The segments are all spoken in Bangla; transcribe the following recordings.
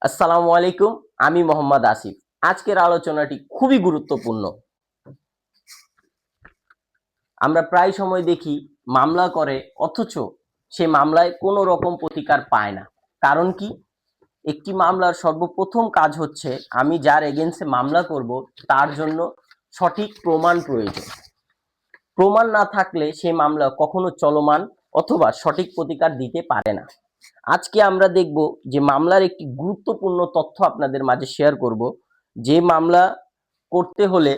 আসসালামু আলাইকুম। আমি মোহাম্মদ আসিফ। আজকের আলোচনাটি খুবই গুরুত্বপূর্ণ। আমরা প্রায় সময় দেখি মামলা করে, অথচ সে মামলায় কোনো রকম প্রতিকার পায় না। কারণ কি? একটি মামলার সর্বপ্রথম কাজ হচ্ছে আমি যার এগেইনস্টে মামলা করব তার জন্য সঠিক প্রমাণ প্রয়োজন। প্রমাণ না থাকলে সেই মামলা কখনো চলমান অথবা সঠিক প্রতিকার দিতে পারে না। আজকে আমরা দেখব যে মামলার একটি গুরুত্বপূর্ণ তথ্য আপনাদের মাঝে শেয়ার করব। যে মামলা করতে হলে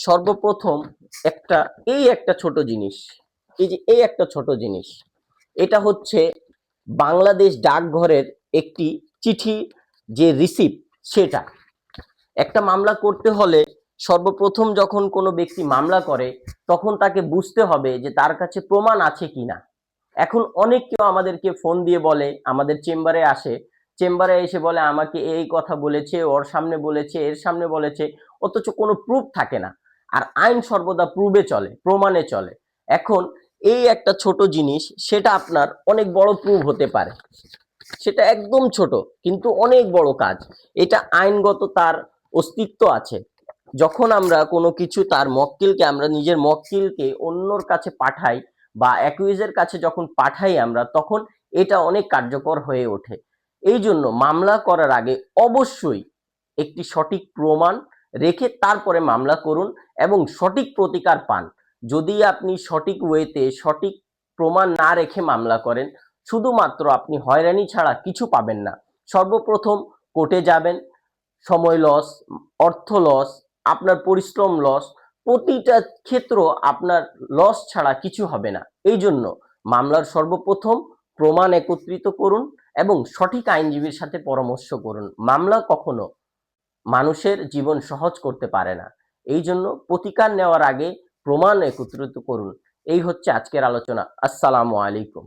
সর্বপ্রথম একটা একটা ছোট জিনিস, এই একটা ছোট জিনিস, এটা হচ্ছে বাংলাদেশ ডাকঘরের একটি চিঠি, যে রিসিপ্ট, সেটা। একটা মামলা করতে হলে সর্বপ্রথম যখন কোনো ব্যক্তি মামলা করে তখন তাকে বুঝতে হবে যে তার কাছে প্রমাণ আছে কিনা। এখন অনেক কেউ আমাদেরকে ফোন দিয়ে বলে, আমাদের চেম্বারে আসে, চেম্বারে এসে বলে আমাকে এই কথা বলেছে, ওর সামনে বলেছে, এর সামনে বলেছে, অথচ কোনো প্রুফ থাকে না। আর আইন সর্বদা প্রুফে চলে, প্রমাণে চলে। এখন এই একটা ছোট জিনিস, সেটা আপনার অনেক বড় প্রুফ হতে পারে। সেটা একদম ছোট কিন্তু অনেক বড় কাজ। এটা আইনগত তার অস্তিত্ব আছে। যখন আমরা কোনো কিছু, তার মক্কেলকে, আমরা নিজের মক্কেলকে অন্যর কাছে পাঠাই বা অ্যাকুইজের কাছে যখন পাঠাই আমরা, তখন এটা অনেক কার্যকর হয়ে ওঠে। এই জন্য মামলা করার আগে অবশ্যই একটি সঠিক প্রমাণ রেখে তারপরে মামলা করুন এবং সঠিক প্রতিকার পান। যদি আপনি সঠিক ওয়েতে সঠিক প্রমাণ না রেখে মামলা করেন, শুধুমাত্র আপনি হয়রানি ছাড়া কিছু পাবেন না। সর্বপ্রথম কোর্টে যাবেন, সময় লস, অর্থ লস, আপনার পরিশ্রম লস, প্রতিটা ক্ষেত্র আপনার লস ছাড়া কিছু হবে না। এই জন্য মামলার সর্বপ্রথম প্রমাণ একত্রিত করুন এবং সঠিক আইনজীবীর সাথে পরামর্শ করুন। মামলা কখনো মানুষের জীবন সহজ করতে পারে না। এই জন্য প্রতিকার নেওয়ার আগে প্রমাণ একত্রিত করুন। এই হচ্ছে আজকের আলোচনা। আসসালামু আলাইকুম।